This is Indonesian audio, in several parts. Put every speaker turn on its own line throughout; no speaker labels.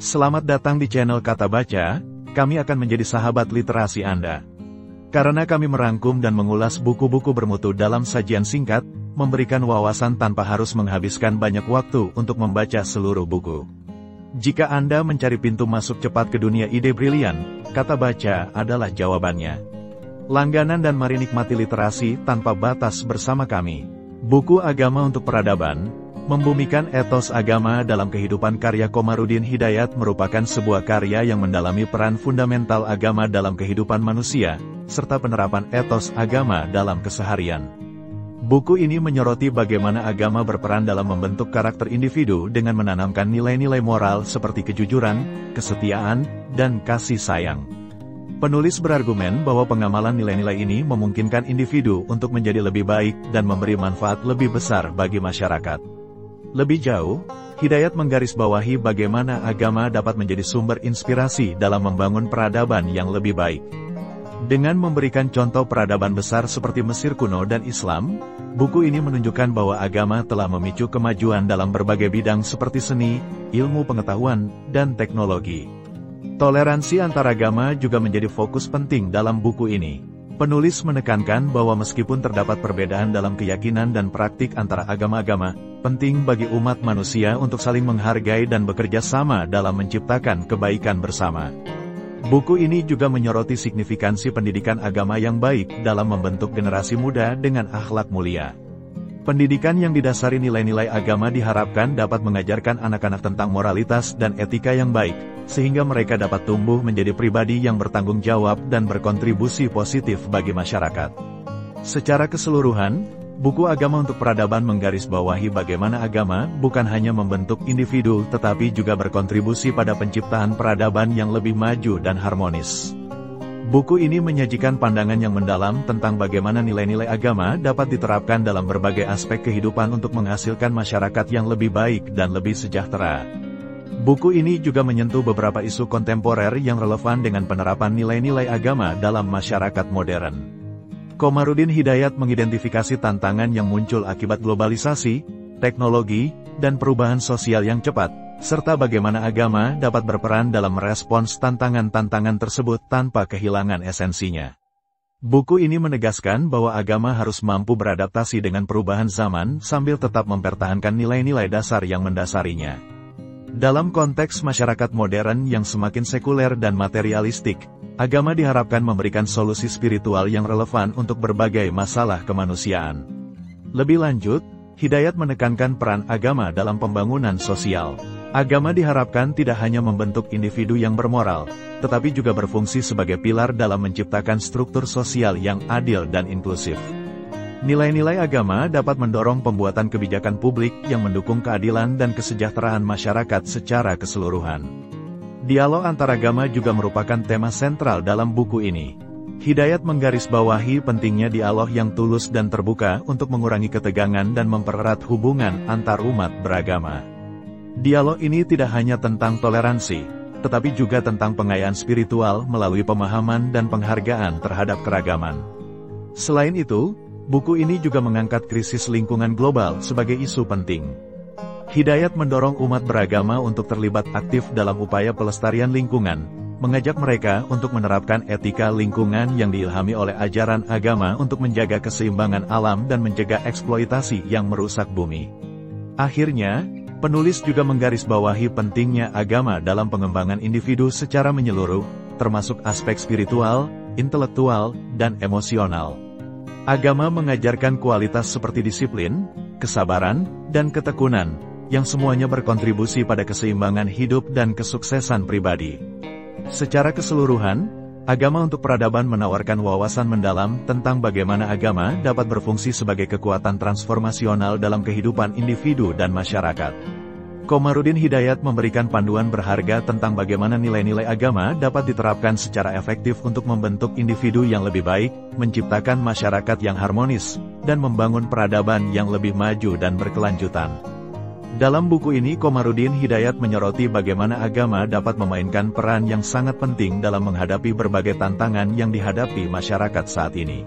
Selamat datang di channel Kata Baca, kami akan menjadi sahabat literasi Anda. Karena kami merangkum dan mengulas buku-buku bermutu dalam sajian singkat, memberikan wawasan tanpa harus menghabiskan banyak waktu untuk membaca seluruh buku. Jika Anda mencari pintu masuk cepat ke dunia ide brilian, Kata Baca adalah jawabannya. Langganan dan mari nikmati literasi tanpa batas bersama kami. Buku Agama untuk Peradaban, membumikan etos agama dalam kehidupan karya Komarudin Hidayat merupakan sebuah karya yang mendalami peran fundamental agama dalam kehidupan manusia, serta penerapan etos agama dalam keseharian. Buku ini menyoroti bagaimana agama berperan dalam membentuk karakter individu dengan menanamkan nilai-nilai moral seperti kejujuran, kesetiaan, dan kasih sayang. Penulis berargumen bahwa pengamalan nilai-nilai ini memungkinkan individu untuk menjadi lebih baik dan memberi manfaat lebih besar bagi masyarakat. Lebih jauh, Hidayat menggarisbawahi bagaimana agama dapat menjadi sumber inspirasi dalam membangun peradaban yang lebih baik. Dengan memberikan contoh peradaban besar seperti Mesir kuno dan Islam, buku ini menunjukkan bahwa agama telah memicu kemajuan dalam berbagai bidang seperti seni, ilmu pengetahuan, dan teknologi. Toleransi antaragama juga menjadi fokus penting dalam buku ini. Penulis menekankan bahwa meskipun terdapat perbedaan dalam keyakinan dan praktik antara agama-agama, penting bagi umat manusia untuk saling menghargai dan bekerja sama dalam menciptakan kebaikan bersama. Buku ini juga menyoroti signifikansi pendidikan agama yang baik dalam membentuk generasi muda dengan akhlak mulia. Pendidikan yang didasari nilai-nilai agama diharapkan dapat mengajarkan anak-anak tentang moralitas dan etika yang baik, sehingga mereka dapat tumbuh menjadi pribadi yang bertanggung jawab dan berkontribusi positif bagi masyarakat. Secara keseluruhan, buku Agama untuk Peradaban menggarisbawahi bagaimana agama bukan hanya membentuk individu tetapi juga berkontribusi pada penciptaan peradaban yang lebih maju dan harmonis. Buku ini menyajikan pandangan yang mendalam tentang bagaimana nilai-nilai agama dapat diterapkan dalam berbagai aspek kehidupan untuk menghasilkan masyarakat yang lebih baik dan lebih sejahtera. Buku ini juga menyentuh beberapa isu kontemporer yang relevan dengan penerapan nilai-nilai agama dalam masyarakat modern. Komarudin Hidayat mengidentifikasi tantangan yang muncul akibat globalisasi, teknologi, dan perubahan sosial yang cepat, serta bagaimana agama dapat berperan dalam merespons tantangan-tantangan tersebut tanpa kehilangan esensinya. Buku ini menegaskan bahwa agama harus mampu beradaptasi dengan perubahan zaman sambil tetap mempertahankan nilai-nilai dasar yang mendasarinya. Dalam konteks masyarakat modern yang semakin sekuler dan materialistik, agama diharapkan memberikan solusi spiritual yang relevan untuk berbagai masalah kemanusiaan. Lebih lanjut, Hidayat menekankan peran agama dalam pembangunan sosial. Agama diharapkan tidak hanya membentuk individu yang bermoral, tetapi juga berfungsi sebagai pilar dalam menciptakan struktur sosial yang adil dan inklusif. Nilai-nilai agama dapat mendorong pembuatan kebijakan publik yang mendukung keadilan dan kesejahteraan masyarakat secara keseluruhan. Dialog antaragama juga merupakan tema sentral dalam buku ini. Hidayat menggarisbawahi pentingnya dialog yang tulus dan terbuka untuk mengurangi ketegangan dan mempererat hubungan antar umat beragama. Dialog ini tidak hanya tentang toleransi, tetapi juga tentang pengayaan spiritual melalui pemahaman dan penghargaan terhadap keragaman. Selain itu, buku ini juga mengangkat krisis lingkungan global sebagai isu penting. Hidayat mendorong umat beragama untuk terlibat aktif dalam upaya pelestarian lingkungan, mengajak mereka untuk menerapkan etika lingkungan yang diilhami oleh ajaran agama untuk menjaga keseimbangan alam dan mencegah eksploitasi yang merusak bumi. Akhirnya, penulis juga menggarisbawahi pentingnya agama dalam pengembangan individu secara menyeluruh, termasuk aspek spiritual, intelektual, dan emosional. Agama mengajarkan kualitas seperti disiplin, kesabaran, dan ketekunan, yang semuanya berkontribusi pada keseimbangan hidup dan kesuksesan pribadi. Secara keseluruhan, Agama untuk Peradaban menawarkan wawasan mendalam tentang bagaimana agama dapat berfungsi sebagai kekuatan transformasional dalam kehidupan individu dan masyarakat. Komarudin Hidayat memberikan panduan berharga tentang bagaimana nilai-nilai agama dapat diterapkan secara efektif untuk membentuk individu yang lebih baik, menciptakan masyarakat yang harmonis, dan membangun peradaban yang lebih maju dan berkelanjutan. Dalam buku ini Komarudin Hidayat menyoroti bagaimana agama dapat memainkan peran yang sangat penting dalam menghadapi berbagai tantangan yang dihadapi masyarakat saat ini.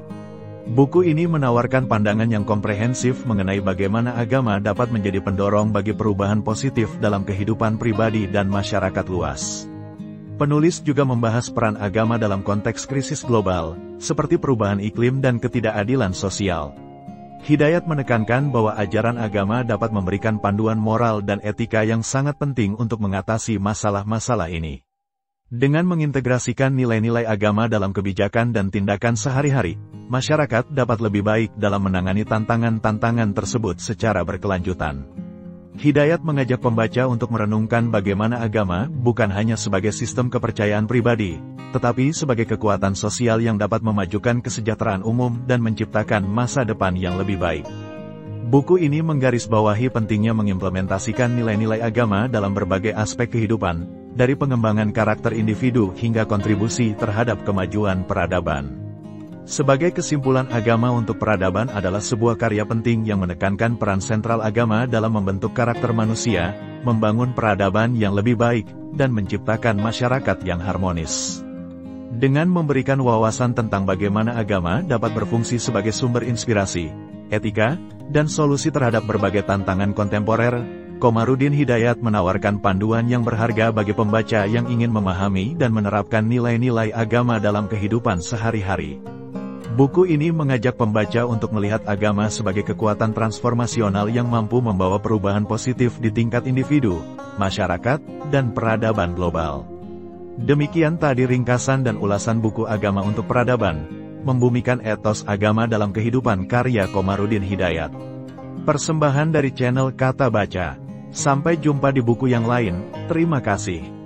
Buku ini menawarkan pandangan yang komprehensif mengenai bagaimana agama dapat menjadi pendorong bagi perubahan positif dalam kehidupan pribadi dan masyarakat luas. Penulis juga membahas peran agama dalam konteks krisis global, seperti perubahan iklim dan ketidakadilan sosial. Hidayat menekankan bahwa ajaran agama dapat memberikan panduan moral dan etika yang sangat penting untuk mengatasi masalah-masalah ini. Dengan mengintegrasikan nilai-nilai agama dalam kebijakan dan tindakan sehari-hari, masyarakat dapat lebih baik dalam menangani tantangan-tantangan tersebut secara berkelanjutan. Hidayat mengajak pembaca untuk merenungkan bagaimana agama bukan hanya sebagai sistem kepercayaan pribadi, tetapi sebagai kekuatan sosial yang dapat memajukan kesejahteraan umum dan menciptakan masa depan yang lebih baik. Buku ini menggarisbawahi pentingnya mengimplementasikan nilai-nilai agama dalam berbagai aspek kehidupan, dari pengembangan karakter individu hingga kontribusi terhadap kemajuan peradaban. Sebagai kesimpulan, agama untuk peradaban adalah sebuah karya penting yang menekankan peran sentral agama dalam membentuk karakter manusia, membangun peradaban yang lebih baik, dan menciptakan masyarakat yang harmonis. Dengan memberikan wawasan tentang bagaimana agama dapat berfungsi sebagai sumber inspirasi, etika, dan solusi terhadap berbagai tantangan kontemporer, Komarudin Hidayat menawarkan panduan yang berharga bagi pembaca yang ingin memahami dan menerapkan nilai-nilai agama dalam kehidupan sehari-hari. Buku ini mengajak pembaca untuk melihat agama sebagai kekuatan transformasional yang mampu membawa perubahan positif di tingkat individu, masyarakat, dan peradaban global. Demikian tadi ringkasan dan ulasan buku Agama untuk Peradaban, membumikan etos agama dalam kehidupan karya Komarudin Hidayat. Persembahan dari channel Kata Baca. Sampai jumpa di buku yang lain, terima kasih.